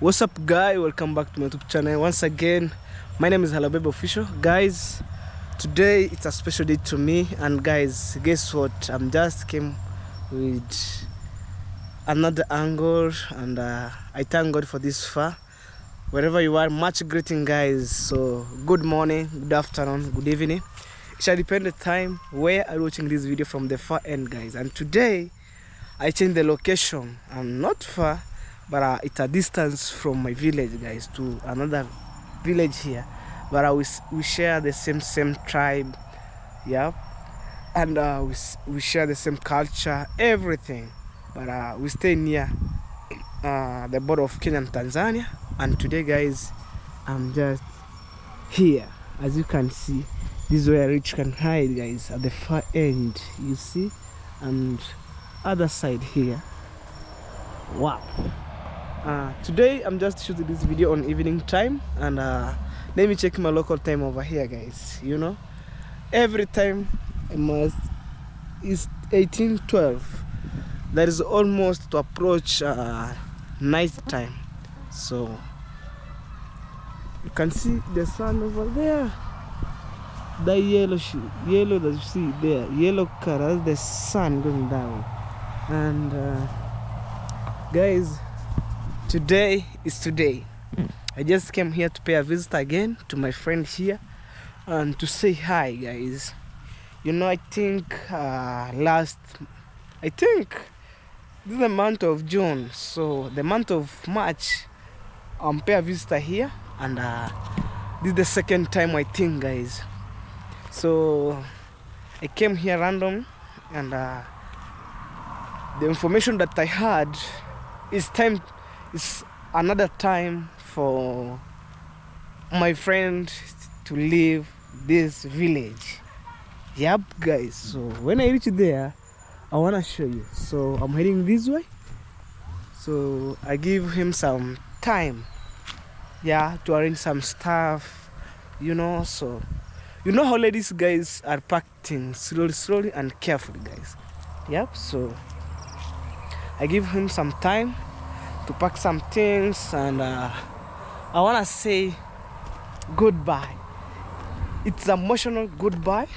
What's up, guy? Welcome back to my YouTube channel once again. My name is Halabebe Official. Guys, today it's a special day to me, and guys, guess what? I'm just came with another angle, and I thank God for this far. Wherever you are, much greeting, guys. So good morning, good afternoon, good evening. It shall depend the time where I'm watching this video from the far end, guys. And today I changed the location. I'm not far, but it's a distance from my village, guys, to another village here. But we share the same tribe, yeah, and we share the same culture, everything. But we stay near the border of Kenya and Tanzania. And today, guys, I'm just here. As you can see, this is where rich can hide, guys, at the far end, you see, and other side here. Wow. Today I'm just shooting this video on evening time, and let me check my local time over here, guys. You know, every time is 18:12. That is almost to approach night time. So you can see the sun over there, the yellow that you see there, yellow color, that's the sun going down. And guys, today is today. I just came here to pay a visit again to my friend here and to say hi, guys. You know, I think this is the month of June, so the month of March I'm pay a visitor here, and this is the second time, I think, guys. So I came here random, and the information that I had is another time for my friend to leave this village. Yep, guys. So when I reach there, I wanna show you. So I'm heading this way. So I give him some time, yeah, to arrange some stuff, you know. So you know how ladies, guys, are packing slowly and carefully, guys. Yep. So I give him some time to pack some things, and I wanna say goodbye. It's an emotional goodbye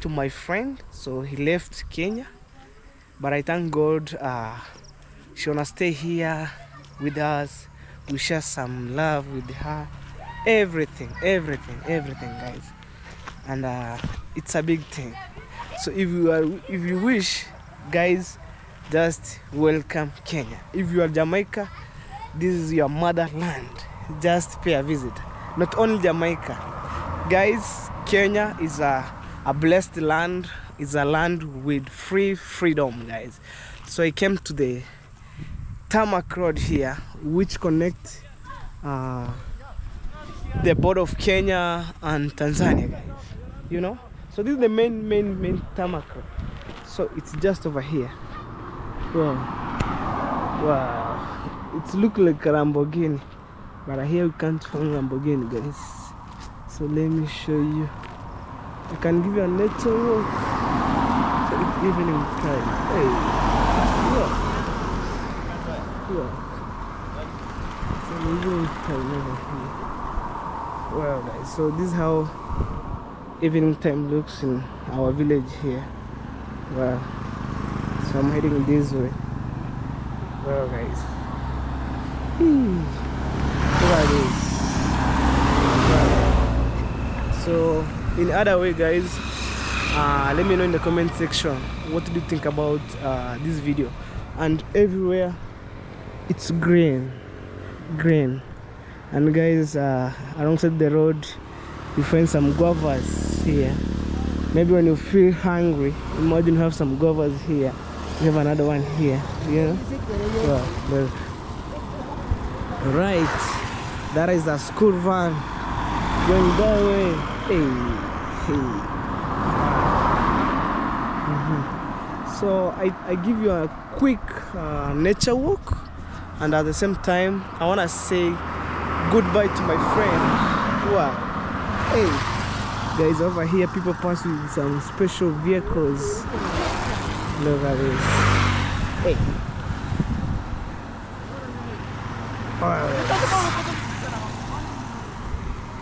to my friend. So he left Kenya, but I thank God she wanna stay here with us. We share some love with her, everything, guys. And it's a big thing. So if you wish, guys, just welcome Kenya. If you are Jamaica, this is your motherland. Just pay a visit. Not only Jamaica, guys, Kenya is a blessed land. It's a land with freedom, guys. So I came to the tarmac road here, which connects the border of Kenya and Tanzania, guys. You know, so this is the main tarmac road. So it's just over here. Wow, it looks like a Lamborghini, but here we can't find Lamborghini, guys. So let me show you. I can give you a nature walk. So it's evening time. Hey, look. It's an evening time over here. Wow, guys. So this is how evening time looks in our village here. Wow. So I'm heading this way. Well, guys, look at this. So in other way, guys, let me know in the comment section what do you think about this video. And everywhere it's green, and guys, alongside the road you find some guavas here. Maybe when you feel hungry, imagine you have some guavas here. We have another one here, you know. Well, right, that is a school van going that way. So I give you a quick nature walk, and at the same time I want to say goodbye to my friend. Wow. Hey, guys, over here people pass with some special vehicles. Look at this. Hey.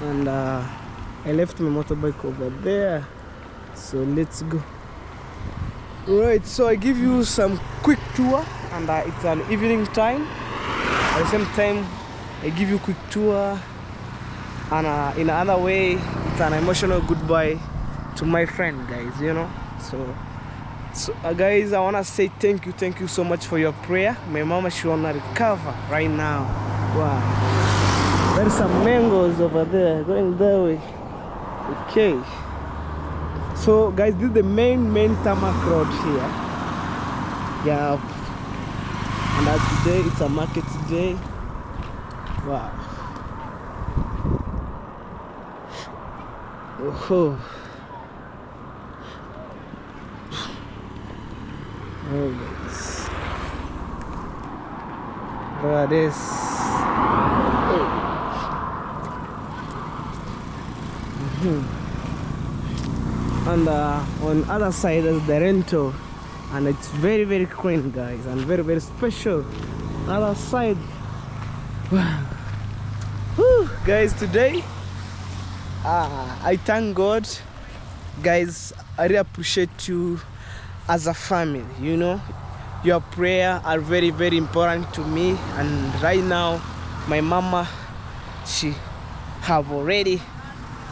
And I left my motorbike over there, so let's go. Right, so I give you some quick tour, and it's an evening time. At the same time, I give you quick tour, and in another way, it's an emotional goodbye to my friend, guys, you know. So guys, I wanna say thank you so much for your prayer. My mama, she wanna recover right now. Wow, there's some mangoes over there going that way. Okay, so guys, this is the main tarmac road here. Yeah, and today it's a market day. Wow. Oh. Oh, guys. Look at this. And on other side is the rental, and it's very clean, guys, and very special. Other side. Wow. Whew, guys, today I thank God, guys. I really appreciate you as a family, you know. Your prayer are very important to me, and right now my mama, she have already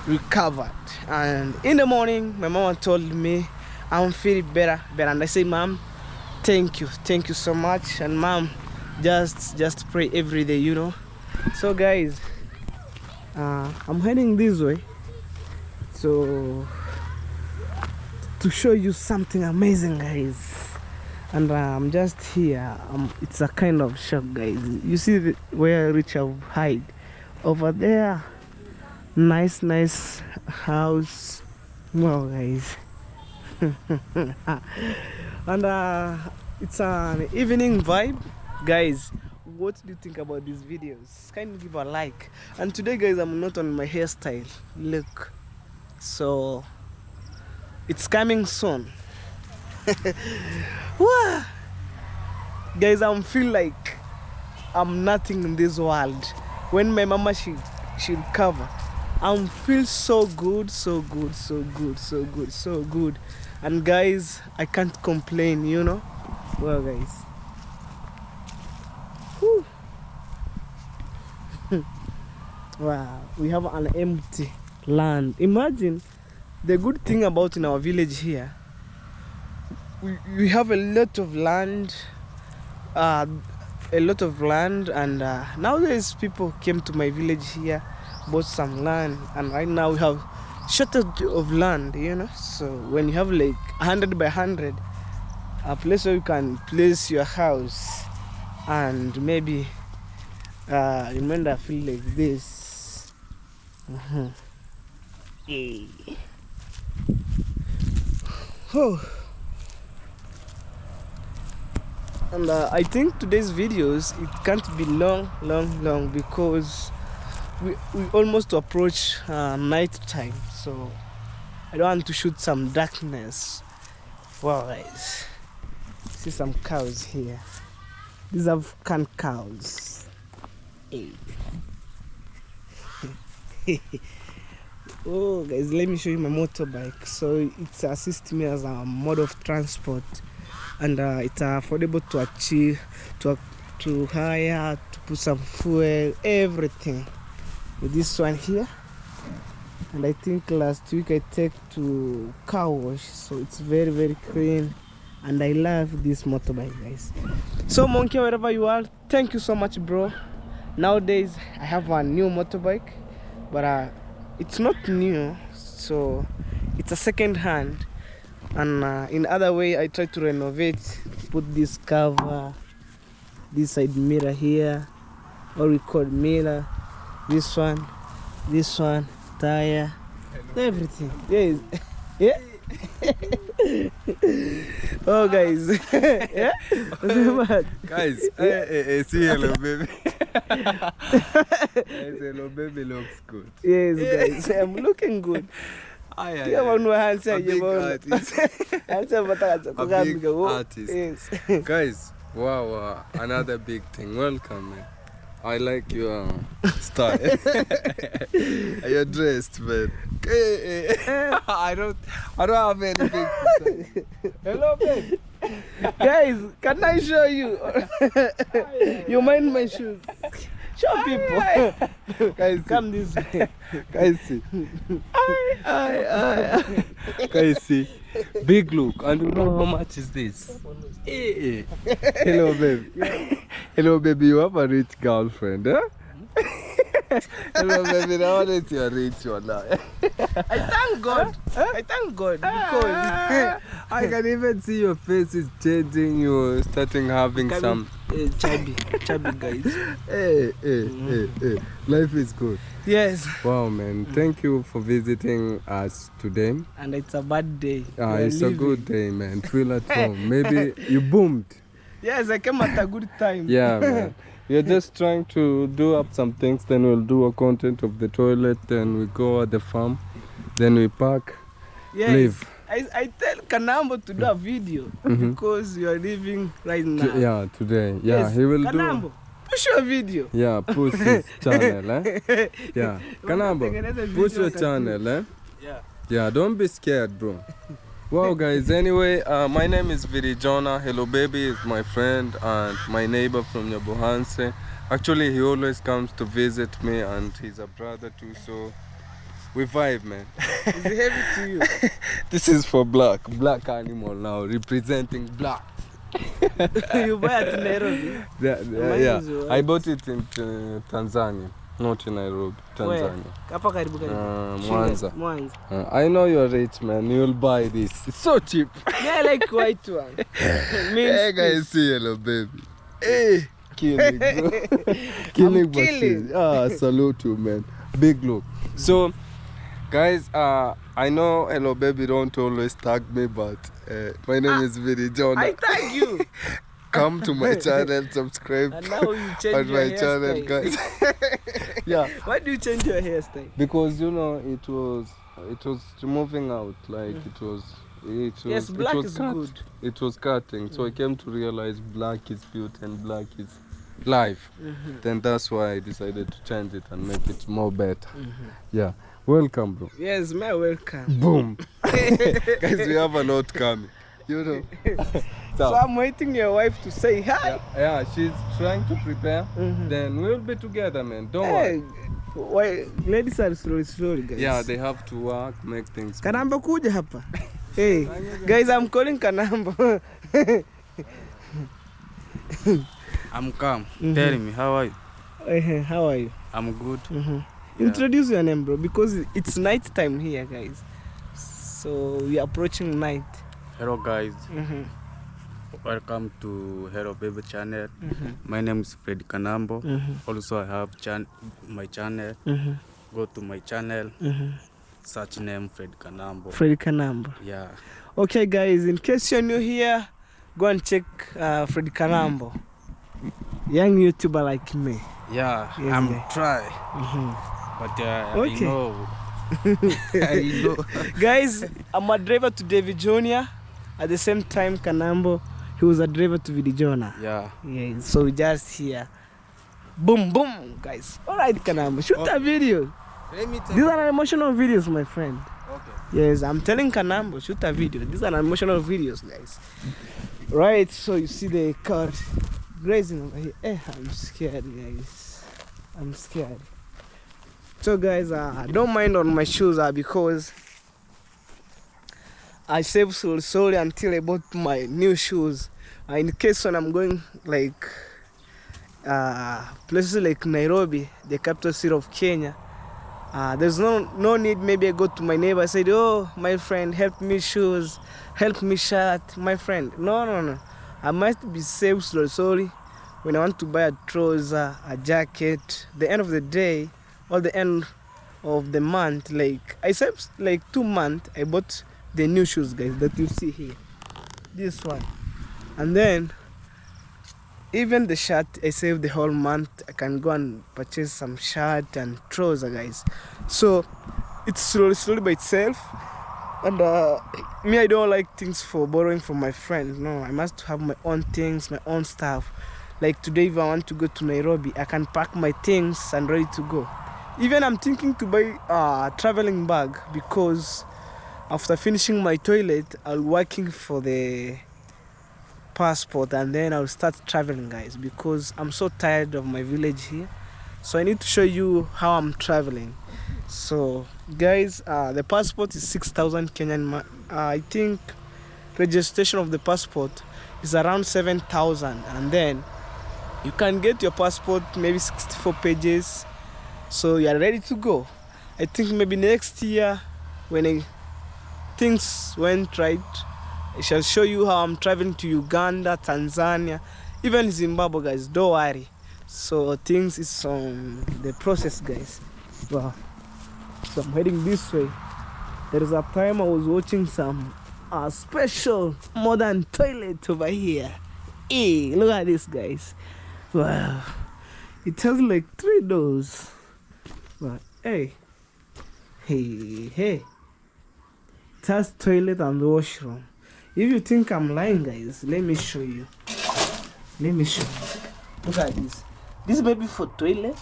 recovered, and in the morning my mama told me I'm feeling better, and I say, Mom, thank you so much, and Mom, just pray every day, you know. So guys, I'm heading this way, so to show you something amazing, guys. And I'm just here. It's a kind of shock, guys. You see where Richard hide over there. Nice house. Wow, guys. And it's an evening vibe, guys. What do you think about these videos? Kindly give a like. And today, guys, I'm not on my hairstyle. Look, so it's coming soon. Wow. Guys, I feel like I'm nothing in this world. When my mama she'll cover, I feel so good. And guys, I can't complain, you know. Well, guys. Whew. Wow, we have an empty land. Imagine the good thing about in our village here. We have a lot of land, and nowadays people came to my village here, bought some land, and right now we have shortage of land, you know. So when you have like 100 by 100, a place where you can place your house, and maybe remember, I feel like this. Hey. Oh. And I think today's videos, it can't be long because we almost approach night time, so I don't want to shoot some darkness. Wow, guys, see some cows here. These are African cows. Hey. Oh, guys, let me show you my motorbike. So it assists me as a mode of transport, and it's affordable to achieve, to hire, to put some fuel, everything with this one here. And I think last week I take to car wash, so it's very clean, and I love this motorbike, guys. So Monkey, wherever you are, thank you so much, bro. Nowadays I have a new motorbike, but it's not new, so it's a second hand. And in other way, I try to renovate, put this cover, this side mirror here, or record mirror, this one, tire, everything. Yes. Yeah. Oh, guys. Yeah. Guys, see, hello baby. Hello baby looks good. Yes, guys, I'm looking good. A big artist. Yes. Guys, wow, another big thing. Welcome, man. I like your style. You're dressed, man. I don't have anything to say. Hello, babe. Guys, can I show you? You mind my shoes? Show people. Guys, Come this way. guys, see. Guys, see. Big look. And you know how much is this? Eh. Hello, baby. Hello, baby. You have a rich girlfriend, huh? Hello, baby. Now that you're rich, you're not. I thank God. I thank God because I can even see your face is changing. You're starting having some. chubby guys. Hey. Life is good. Yes. Wow, man. Thank you for visiting us today. And it's a bad day. It's a good day, man. Feel at home. Maybe you boomed. Yes, I came at a good time. Yeah, man. We're just trying to do up some things, then we'll do a content of the toilet, then we go at the farm, then we park, Yes. leave. I tell Kanambo to do a video because you are leaving right now. Today. Yeah, Yes. he will Kanambo, push your video. Yeah, push his channel, eh? Yeah. Kanambo, push your channel, eh? Yeah. Yeah, don't be scared, bro. Wow, guys, anyway, my name is Virijona. Hello Baby is my friend and my neighbor from Nyabohanse. Actually, he always comes to visit me and he's a brother too, so we vibe, man. Is it heavy to you? This is for black animal now, representing black. You buy it in Nairobi? Yeah. I bought it in Tanzania, not in Nairobi, Tanzania. Hapa karibu. Mwanza. Mwanza. I know you're rich, man. You'll buy this. It's so cheap. Yeah, I like white one. Hey guys, see hello baby. Hey, killing, bro. Killing machine. Salute you, man. Big look. So, guys, I know hello baby don't always tag me, but my name is Virijona. I thank you. Come to my channel, subscribe And now you change on your my channel, hairstyle. guys. Yeah. Why do you change your hairstyle? Because you know it was moving out, like Yes, black it was is cut. good. It was cutting, so I came to realize black is beauty and black is life. Then that's why I decided to change it and make it more better. Yeah, welcome, bro. Yes, my welcome. Boom. Guys, we have a lot coming. You know. So I'm waiting your wife to say hi. Yeah, she's trying to prepare. Then we'll be together, man. Don't worry. Why ladies are slowly, guys. Yeah, they have to work, make things. Kanambo kuja hapa. Hey, guys, I'm calling Kanambo. I'm calm. Tell me, how are you? How are you? I'm good. Yeah. Introduce your name, bro, because it's night time here, guys. So we are approaching night. Hello, guys. Welcome to Hello Baby channel. My name is Fred Kanambo. Also, I have my channel. Go to my channel. Search name Fred Kanambo. Fred Kanambo. Yeah. Okay, guys, in case you're new here, go and check Fred Kanambo. Young YouTuber like me. Yeah, Yes, I'm yeah. try. But Okay. I know. I know. Guys, I'm a driver to David Jr. At the same time, Kanambo, he was a driver to Virijona. Yeah. Yeah, so we just here. Boom, boom, guys. All right, Kanambo, shoot a video. Let me tell These are emotional videos, my friend. Okay. Yes, I'm telling Kanambo, shoot a video. These are emotional videos, guys. Right, so you see the cars grazing over here. I'm scared, guys. I'm scared. So, guys, I don't mind on my shoes because I saved slowly until I bought my new shoes. In case when I'm going like places like Nairobi, the capital city of Kenya, there's no need. Maybe I go to my neighbor. I said, "Oh, my friend, help me shoes, help me shirt." My friend, no. I must be saved slowly. When I want to buy a trouser, a jacket, the end of the day, or the end of the month, like I saved like 2 months. I bought the new shoes, guys, that you see here. This one, and then even the shirt I saved the whole month. I can go and purchase some shirt and trouser, guys. So it's slowly by itself. And I don't like things for borrowing from my friend. No, I must have my own things, my own stuff. Like today, if I want to go to Nairobi, I can pack my things and ready to go. Even I'm thinking to buy a traveling bag, because after finishing my toilet, I'll working for the passport, and then I'll start traveling, guys, because I'm so tired of my village here. So I need to show you how I'm traveling. So guys, the passport is 6,000 Kenyan. I think registration of the passport is around 7,000, and then you can get your passport maybe 64 pages, so you are ready to go. I think maybe next year, when things went right, I shall show you how I'm traveling to Uganda, Tanzania, even Zimbabwe, guys. Don't worry. So things is on the process, guys. Wow. So I'm heading this way. There is a time I was watching some special modern toilet over here. Hey, look at this, guys. Wow. It has like 3 doors. But hey. It has toilet and washroom. If you think I'm lying, guys, let me show you. Look at this. This may be for toilet,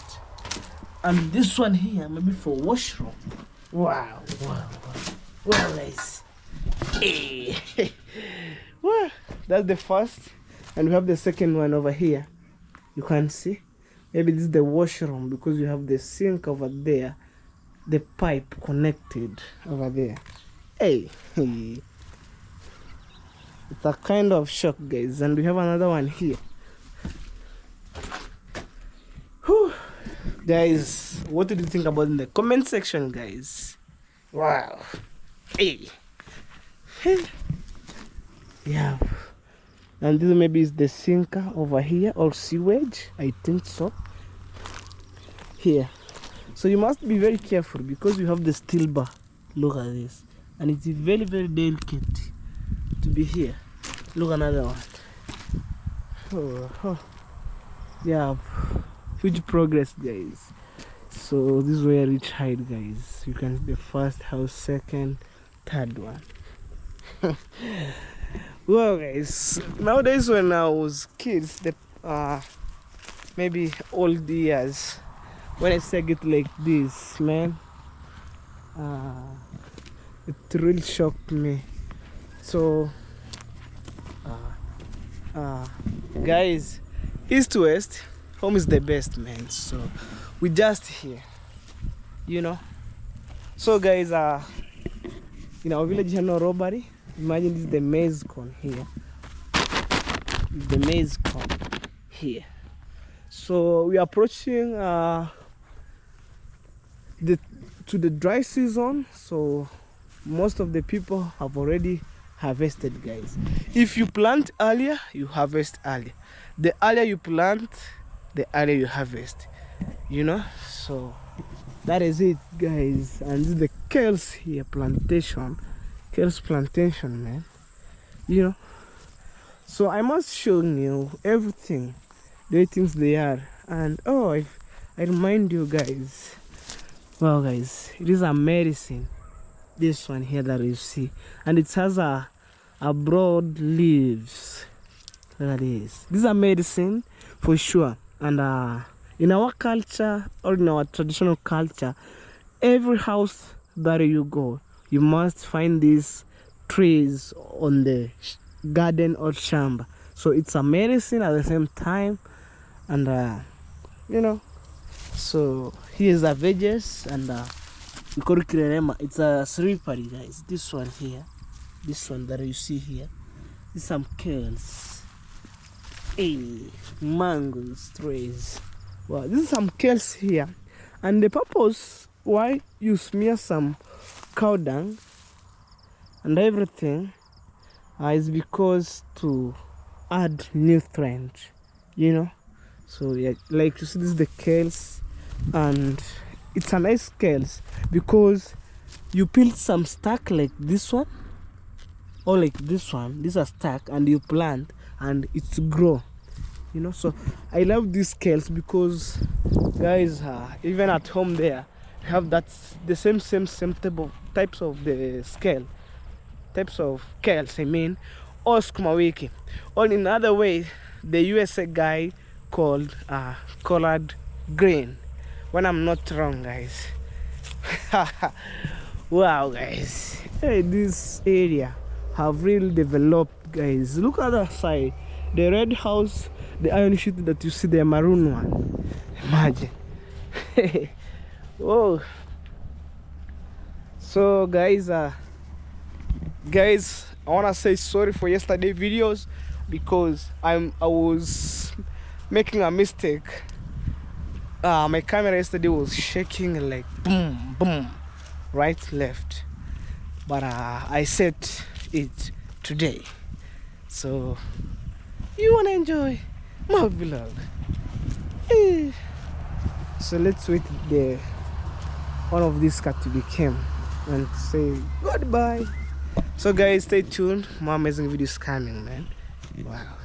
and this one here maybe for washroom. Wow. Well, guys. Hey. Well, that's the first, and we have the second one over here. You can see. Maybe this is the washroom, because you have the sink over there, the pipe connected over there. Hey. It's a kind of shock, guys, and we have another one here. Whew. Guys, what did you think about in the comment section, guys? Wow. Hey. Yeah. And this maybe is the sinker over here, or sewage, I think so. Here. So you must be very careful, because you have the steel bar. Look at this. And it's very, very delicate to be here. Look, another one. Yeah, huge progress, guys. So this is where I reach height, guys. You can see the first house, second, third one. Well, guys, nowadays when I was kids, maybe old years, when I say it like this, man, it really shocked me. So guys, east to west, home is the best, man. So we just here, you know. So guys, in our village here, no robbery. Imagine this is the maize corn here. The maize corn here. So we are approaching to the dry season. So most of the people have already harvested, guys. If you plant earlier, you harvest earlier. The earlier you plant, the earlier you harvest, you know. So that is it, guys. And this is the kales here, plantation, man, you know. So I must show you everything, the way things they are. And I remind you, guys, well, guys, it is a medicine, this one here that you see, and it has a broad leaves. Look at this. This is a medicine for sure. And in our culture, or in our traditional culture, every house that you go, you must find these trees on the garden or shamba. So it's a medicine at the same time. And you know, so here's a veggies, and we call it kirerema. It's a sripari, guys. This one here, this one that you see here, is some kales. Hey, mangoes, trees. Wow, this is some kales here. And the purpose why you smear some cow dung and everything is because to add nutrients, you know. So yeah, like you see, this is the kales, and it's a nice kales because you peel some stack like this one, or like this one. These are stack, and you plant and it's grow, you know. So I love these kales because, guys, even at home there have that the same types of the scale types of kales, I mean, or sukuma wiki. Or in another way, the USA guy called colored green, when I'm not wrong, guys. Wow, guys, hey, this area have really developed, guys. Look at that side, the red house, the iron sheet that you see, the maroon one. Imagine. Whoa. So guys, guys, I want to say sorry for yesterday videos, because I was making a mistake. My camera yesterday was shaking like boom boom, right left, but I set it today, so you want to enjoy my vlog. So let's wait the one of these car to become and say goodbye. So guys, stay tuned, more amazing videos coming, man. Wow.